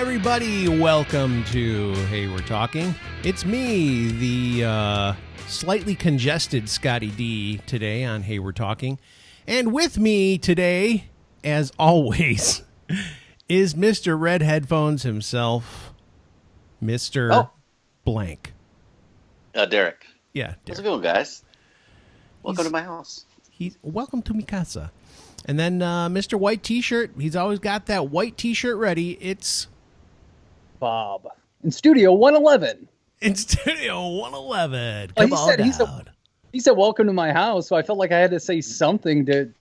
everybody. Welcome to Hey, We're Talking. It's me, the slightly congested Scotty D, today on Hey, We're Talking. And with me today, as always, is Mr. Red Headphones himself, Mr. Blank. Derek. Yeah, Derek. How's it going, guys? Welcome to my house. Welcome to mi casa. And then Mr. White T-shirt. He's always got that white T-shirt ready. It's Bob in Studio 111. In Studio 111. He said, "Welcome to my house." So I felt like I had to say something to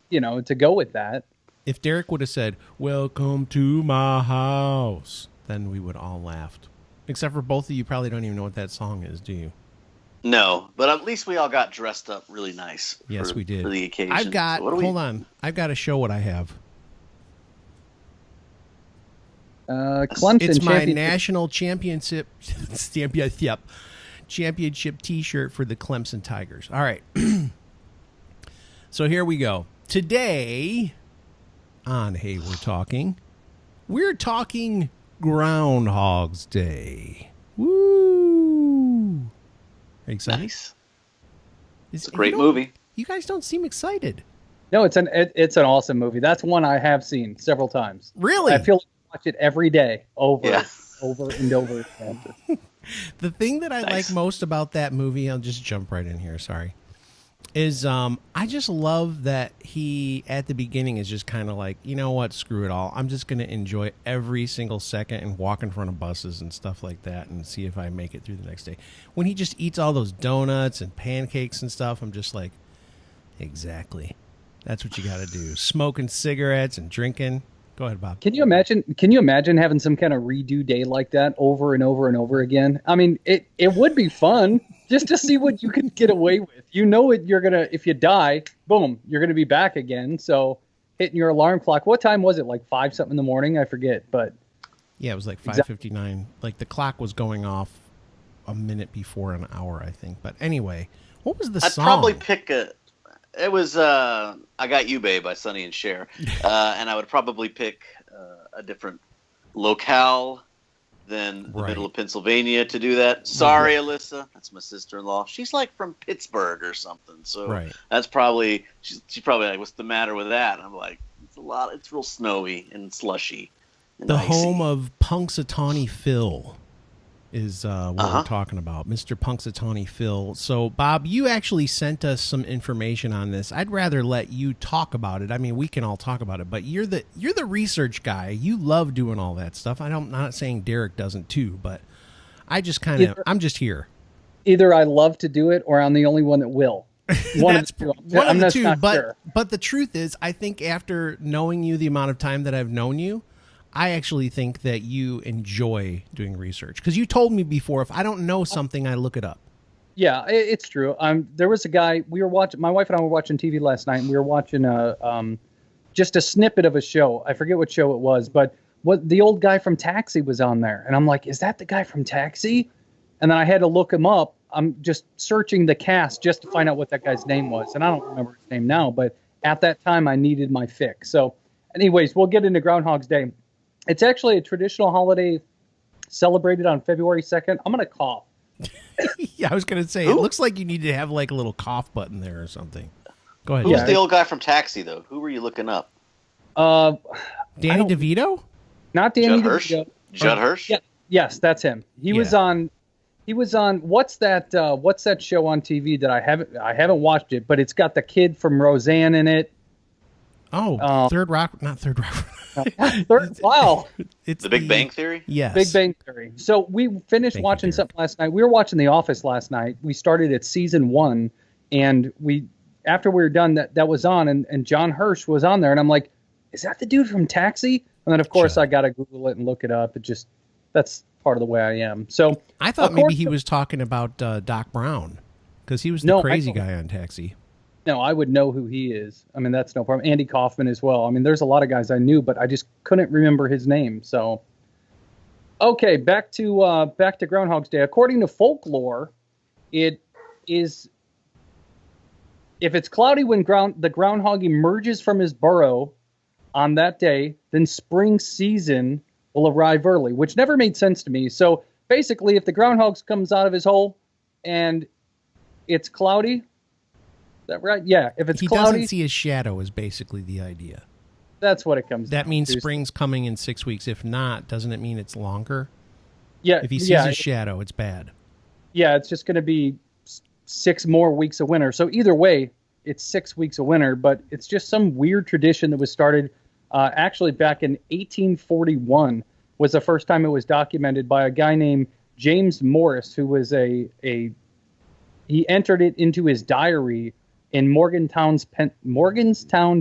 go with that. If Derek would have said, "Welcome to my house," then we would all laughed. Except for both of you, probably don't even know what that song is, do you? No, but at least we all got dressed up really nice. Yes, we did. For the occasion. Hold on. I've got to show what I have. Clemson. It's my national championship T-shirt for the Clemson Tigers. All right. So here we go. Today on Hey, We're Talking Groundhog's Day. Woo! Are you excited? Nice. It's a great movie. You guys don't seem excited. No, it's an awesome movie. That's one I have seen several times. Really? I feel like I watch it every day, over and over again. The thing that I like most about that movie, I'll just jump right in here, sorry, is I just love that he, at the beginning, is just kind of like, you know what, screw it all. I'm just going to enjoy every single second and walk in front of buses and stuff like that and see if I make it through the next day. When he just eats all those donuts and pancakes and stuff, I'm just like, exactly. That's what you got to do. Smoking cigarettes and drinking. Go ahead, Bob. Can you imagine having some kind of redo day like that over and over and over again? I mean, it would be fun just to see what you can get away with. You know it. If you die, boom, you're gonna be back again. So hitting your alarm clock. What time was it? Like 5 something in the morning? I forget, but yeah, it was like 5:59. Like the clock was going off a minute before an hour, I think. But anyway, what was the song? I'd probably pick It was "I Got You, Babe" by Sonny and Cher, and I would probably pick a different locale than the middle of Pennsylvania to do that. Sorry, Alyssa, that's my sister-in-law. She's like from Pittsburgh or something, so that's probably she's probably like, "What's the matter with that?" And I'm like, "It's real snowy and slushy." And the icy. home of Punxsutawney Phil is what we're talking about, Mr. Punxsutawney Phil. So, Bob, you actually sent us some information on this. I'd rather let you talk about it. I mean, we can all talk about it, but you're the research guy. You love doing all that stuff. I'm not saying Derek doesn't too, but I just I'm just here. Either I love to do it, or I'm the only one that will. One of the two. But the truth is, I think after knowing you the amount of time that I've known you, I actually think that you enjoy doing research, because you told me before, if I don't know something, I look it up. Yeah, it's true. There was a guy my wife and I were watching TV last night, and we were watching just a snippet of a show. I forget what show it was, but the old guy from Taxi was on there, and I'm like, is that the guy from Taxi? And then I had to look him up. I'm just searching the cast just to find out what that guy's name was, and I don't remember his name now, but at that time I needed my fix. So anyways, we'll get into Groundhog's Day. It's actually a traditional holiday celebrated on February 2nd. I'm going to cough. Yeah, I was going to say, It looks like you need to have like a little cough button there or something. Go ahead. Who's the old guy from Taxi, though? Who were you looking up? Danny DeVito? Not Danny DeVito. Judd Hirsch? Yeah, yes, that's him. He was on what's that show on TV that I haven't watched it, but it's got the kid from Roseanne in it. Oh, Third Rock. Wow. It's The Big Bang Theory? Yes. Big Bang Theory. So we finished watching something last night. We were watching The Office last night. We started at season 1, and after we were done, that was on, and John Hirsch was on there, and I'm like, is that the dude from Taxi? And then, of course, I got to Google it and look it up. That's part of the way I am. So I thought maybe he was talking about Doc Brown, because he was the crazy guy on Taxi. No, I would know who he is. I mean, that's no problem. Andy Kaufman as well. I mean, there's a lot of guys I knew, but I just couldn't remember his name. So, okay, back to Groundhog's Day. According to folklore, it is, if it's cloudy when the groundhog emerges from his burrow on that day, then spring season will arrive early, which never made sense to me. So basically, if the groundhog comes out of his hole and it's cloudy, is that right? Yeah, if it's cloudy, he doesn't see his shadow is basically the idea. That's what it comes down to. That means spring's coming in 6 weeks. If not, doesn't it mean it's longer? Yeah. If he sees his shadow, it's bad. Yeah, it's just going to be 6 more weeks of winter. So either way, it's 6 weeks of winter, but it's just some weird tradition that was started actually back in 1841 was the first time it was documented by a guy named James Morris, who was he entered it into his diary in Morgantown,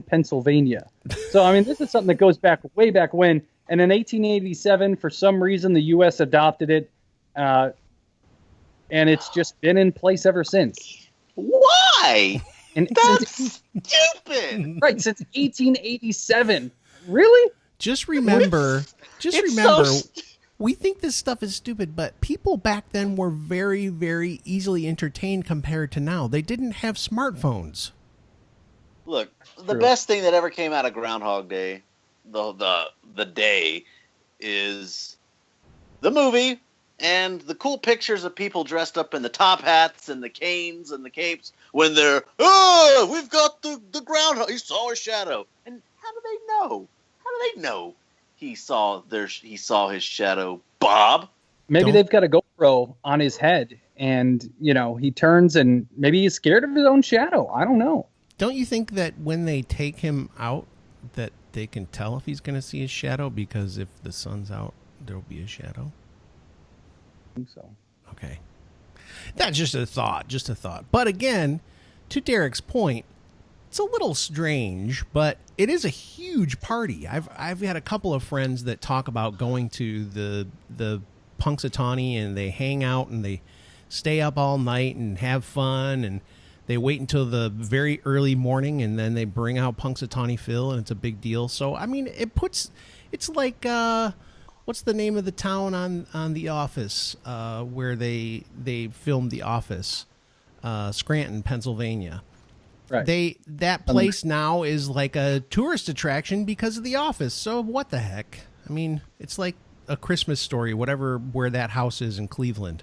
Pennsylvania. So, I mean, this is something that goes back way back when. And in 1887, for some reason, the U.S. adopted it, and it's just been in place ever since. Why? And That's stupid. Right, since 1887. Really? Just remember, we think this stuff is stupid, but people back then were very, very easily entertained compared to now. They didn't have smartphones. Look, the best thing that ever came out of Groundhog Day, the day, is the movie and the cool pictures of people dressed up in the top hats and the canes and the capes when they're, we've got the groundhog. He saw a shadow. And how do they know? How do they know he saw his shadow, Bob? Maybe they've got a GoPro on his head and, he turns and maybe he's scared of his own shadow. I don't know. Don't you think that when they take him out that they can tell if he's going to see his shadow? Because if the sun's out, there'll be a shadow. I think so. Okay. That's just a thought. But again, to Derek's point, it's a little strange, but it is a huge party. I've had a couple of friends that talk about going to the Punxsutawney, and they hang out and they stay up all night and have fun, and they wait until the very early morning, and then they bring out Punxsutawney Phil, and it's a big deal. So, I mean, it's like, what's the name of the town on The Office, where they filmed The Office? Scranton, Pennsylvania. Right. That place now is like a tourist attraction because of The Office. So what the heck? I mean, it's like A Christmas Story, where that house is in Cleveland.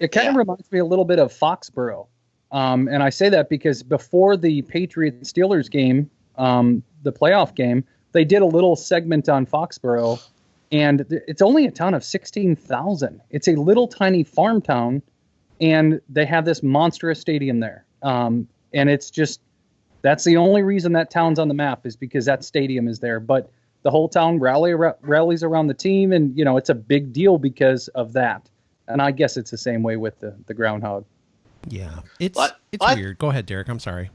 It kind of reminds me a little bit of Foxborough. And I say that because before the Patriots-Steelers game, the playoff game, they did a little segment on Foxborough, and it's only a town of 16,000. It's a little tiny farm town, and they have this monstrous stadium there. And it's just, that's the only reason that town's on the map is because that stadium is there. But the whole town rallies around the team, and, it's a big deal because of that. And I guess it's the same way with the groundhog. Yeah, it's weird. Go ahead, Derek. I'm sorry.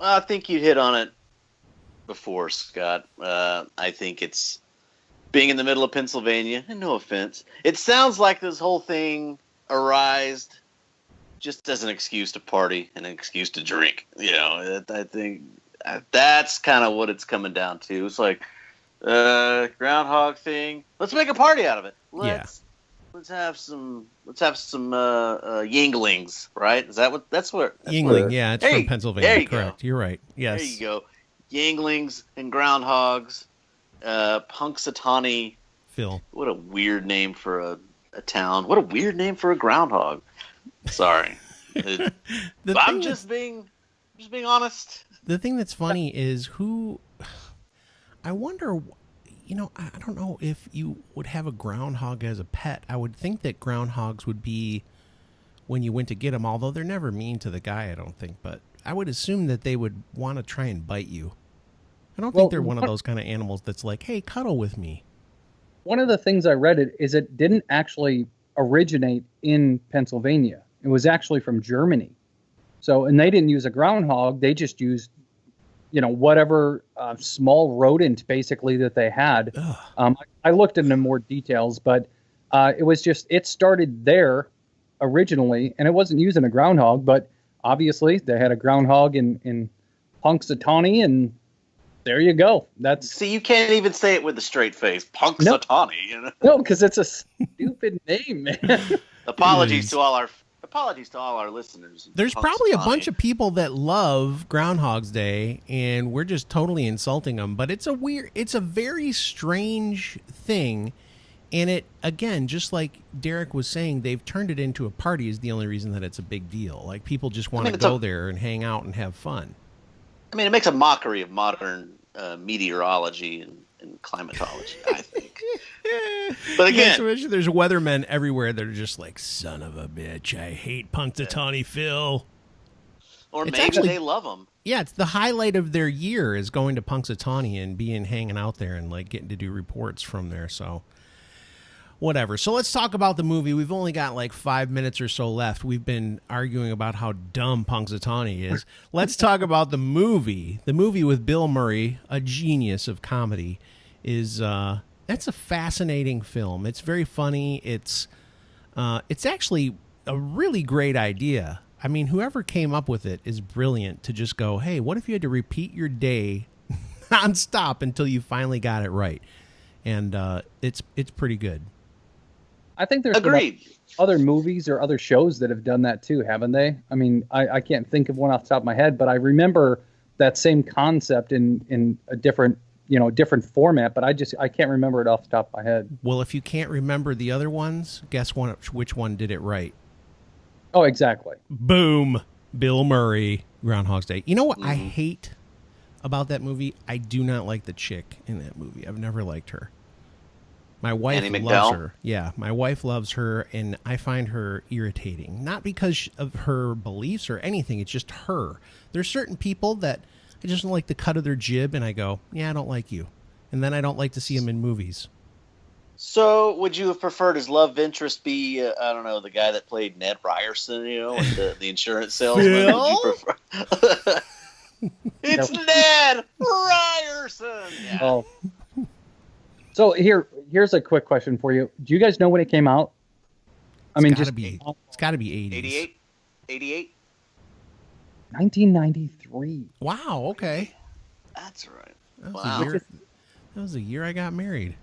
I think you hit on it before, Scott. I think it's being in the middle of Pennsylvania, and no offense. It sounds like this whole thing arised just as an excuse to party and an excuse to drink. I think that's kind of what it's coming down to. It's like, groundhog thing. Let's make a party out of it. Let's have some Yinglings, right? That's where Yingling? Yeah, it's from Pennsylvania. Correct. You're right. Yes. There you go. Yinglings and groundhogs. Punxsutawney Phil. What a weird name for a town. What a weird name for a groundhog. Sorry. I'm just being honest. The thing that's funny is I wonder, I don't know if you would have a groundhog as a pet. I would think that groundhogs would be when you went to get them, although they're never mean to the guy, I don't think. But I would assume that they would want to try and bite you. I don't think they're one of those kind of animals that's like, hey, cuddle with me. One of the things I read is it didn't actually originate in Pennsylvania. It was actually from Germany. So, and they didn't use a groundhog. They just used, whatever small rodent basically that they had. I looked into more details, but it started there originally, and it wasn't using a groundhog, but obviously they had a groundhog in Punxsutawney, and there you go. See, you can't even say it with a straight face. Punxsutawney. No, because it's a stupid name, man. Apologies to all our listeners. There's probably a bunch of people that love Groundhog's Day, and we're just totally insulting them. But it's a very strange thing. And it, again, just like Derek was saying, they've turned it into a party is the only reason that it's a big deal. Like, people just want to go there and hang out and have fun. I mean, it makes a mockery of modern meteorology and climatology, I think. But again, there's weathermen everywhere that are just like, son of a bitch, I hate Punxsutawney Phil. Or maybe they love him. Yeah, it's the highlight of their year is going to Punxsutawney and hanging out there and like getting to do reports from there. So whatever. So let's talk about the movie. We've only got like 5 minutes or so left. We've been arguing about how dumb Punxsutawney is. Let's talk about the movie. The movie with Bill Murray, a genius of comedy, is that's a fascinating film. It's very funny. It's actually a really great idea. I mean, whoever came up with it is brilliant to just go, hey, what if you had to repeat your day nonstop until you finally got it right? And it's pretty good. I think there's been other movies or other shows that have done that too, haven't they? I mean, I can't think of one off the top of my head, but I remember that same concept in a different format, but I can't remember it off the top of my head. Well, if you can't remember the other ones, guess which one did it right? Oh, exactly. Boom. Bill Murray, Groundhog's Day. You know what I hate about that movie? I do not like the chick in that movie. I've never liked her. My wife loves her. Yeah, my wife loves her, and I find her irritating. Not because of her beliefs or anything. It's just her. There's certain people that I just don't like the cut of their jib, and I go, yeah, I don't like you. And then I don't like to see them in movies. So would you have preferred his love interest be, I don't know, the guy that played Ned Ryerson, like the insurance salesman? Would you prefer? It's Ned Ryerson! Yeah. Oh. So here's a quick question for you. Do you guys know when it came out? It's got to be 80s. 88? 1993. Wow, okay. That's right. That was the year I got married.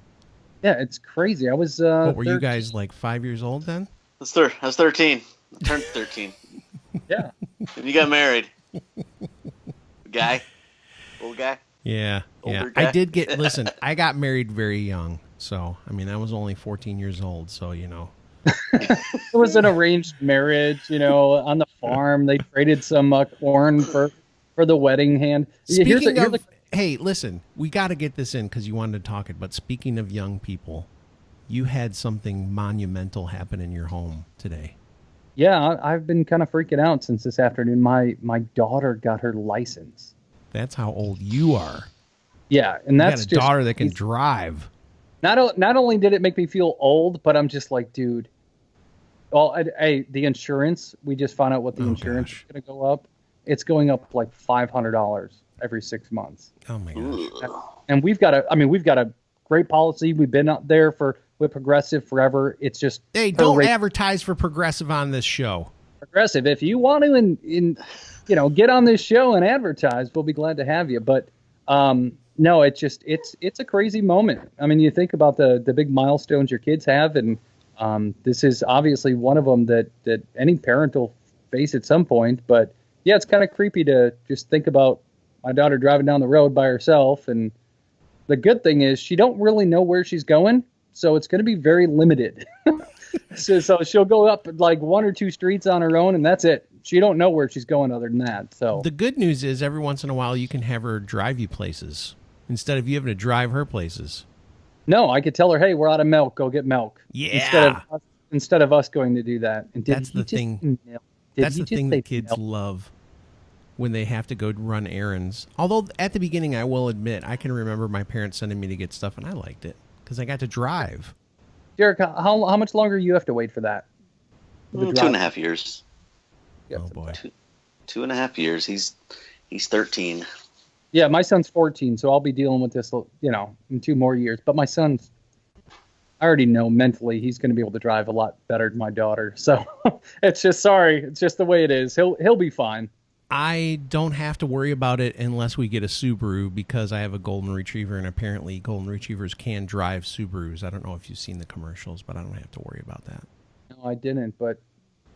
Yeah, it's crazy. I was what were you guys, like 5 years old then? I was 13. I turned 13. Yeah. And you got married. Old guy? Yeah. Yeah. I did listen, I got married very young. So, I mean, I was only 14 years old. So, It was an arranged marriage, on the farm. They traded some corn for the wedding hand. Hey, listen, we got to get this in because you wanted to talk it. But speaking of young people, you had something monumental happen in your home today. Yeah, I've been kind of freaking out since this afternoon. My daughter got her license. That's how old you are. Yeah, and that's you got a daughter that can drive. Not only did it make me feel old, but I'm just like, dude. Well, the insurance. We just found out what the insurance is going to go up. It's going up like $500 every 6 months. Oh my gosh! And we've got a great policy. We've been out there with Progressive forever. It's just don't advertise for Progressive on this show. Progressive, if you want to get on this show and advertise, we'll be glad to have you. But no, it's a crazy moment. I mean, you think about the big milestones your kids have, and this is obviously one of them that any parent will face at some point. But yeah, it's kind of creepy to just think about my daughter driving down the road by herself. And the good thing is she don't really know where she's going, so it's going to be very limited. So she'll go up like 1 or 2 streets on her own, and that's it. She don't know where she's going other than that. So the good news is every once in a while you can have her drive you places instead of you having to drive her places. No, I could tell her, hey, we're out of milk. Go get milk. Yeah. Instead of us going to do that. And that's the thing. That's the thing that kids love when they have to go run errands. Although at the beginning, I will admit, I can remember my parents sending me to get stuff, and I liked it because I got to drive. Derek, how much longer do you have to wait for that? 2.5 years. Oh boy, 2.5 years. He's 13. Yeah, my son's 14, so I'll be dealing with this, in 2 more years. But my son's, I already know mentally he's going to be able to drive a lot better than my daughter. So it's just the way it is. He'll be fine. I don't have to worry about it unless we get a Subaru because I have a golden retriever, and apparently golden retrievers can drive Subarus. I don't know if you've seen the commercials, but I don't have to worry about that. No, I didn't, but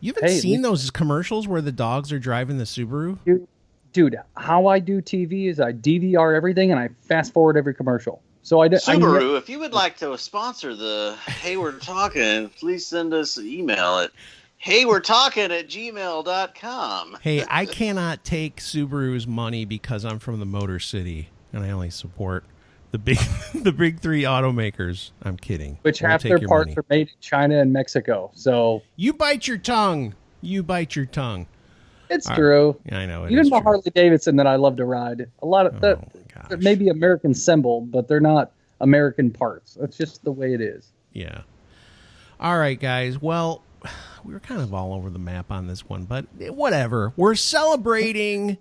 you haven't seen those commercials where the dogs are driving the Subaru? Dude, how I do TV is I DVR everything and I fast forward every commercial. So Subaru, if you would like to sponsor the Hey We're Talking, please send us an email at heywe'retalking@gmail.com. Hey, I cannot take Subaru's money because I'm from the Motor City and I only support the big three automakers. I'm kidding. Which half their parts money. are made in China and Mexico. So you bite your tongue. It's true. Yeah, I know. Even my Harley Davidson that I love to ride, a lot of that may be American symbol, but they're not American parts. That's just the way it is. Yeah. All right, guys. Well, we were kind of all over the map on this one, but whatever. We're celebrating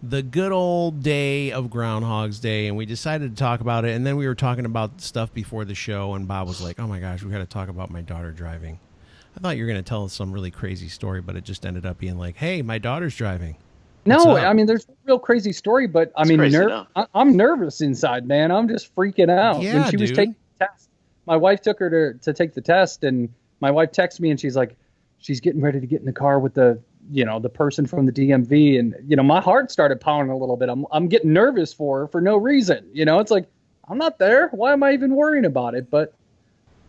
the good old day of Groundhog's Day, and we decided to talk about it. And then we were talking about stuff before the show, and Bob was like, "Oh my gosh, we got to talk about my daughter driving." I thought you were going to tell us some really crazy story, but it just ended up being like, "Hey, my daughter's driving." No, I mean, there's a real crazy story, but I mean, I'm nervous inside, man. I'm just freaking out. Yeah, when she was taking the test, my wife took her to take the test, and my wife texted me, and she's like, she's getting ready to get in the car with the person from the DMV, and my heart started pounding a little bit. I'm getting nervous for her for no reason. It's like, I'm not there. Why am I even worrying about it? But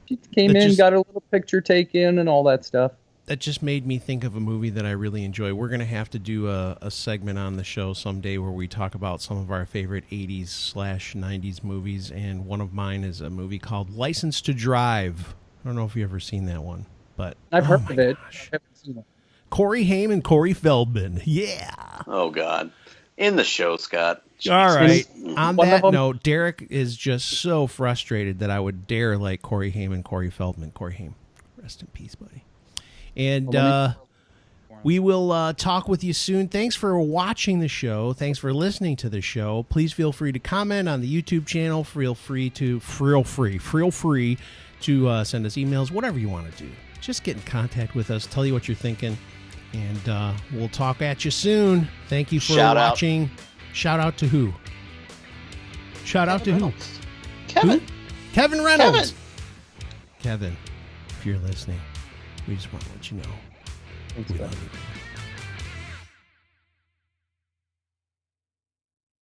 she came in, got a little picture taken, and all that stuff. That just made me think of a movie that I really enjoy. We're going to have to do a segment on the show someday where we talk about some of our favorite 80s/90s movies, and one of mine is a movie called License to Drive. I don't know if you've ever seen that one, but I've heard of it. I haven't seen it. Corey Haim and Corey Feldman. Yeah. Oh, God. In the show, Scott. Jeez. All right. On that note, Derek is just so frustrated that I would dare like Corey Haim and Corey Feldman. Corey Haim, rest in peace, buddy. And we will talk with you soon. Thanks for watching the show. Thanks for listening to the show. Please feel free to comment on the YouTube channel. Feel free to send us emails, whatever you want to do. Just get in contact with us. Tell you what you're thinking. And we'll talk at you soon. Thank you for watching. Shout out to who? Shout out to Reynolds. who? Kevin. Who? Kevin Reynolds. Kevin, if you're listening, we just want to let you know we love you.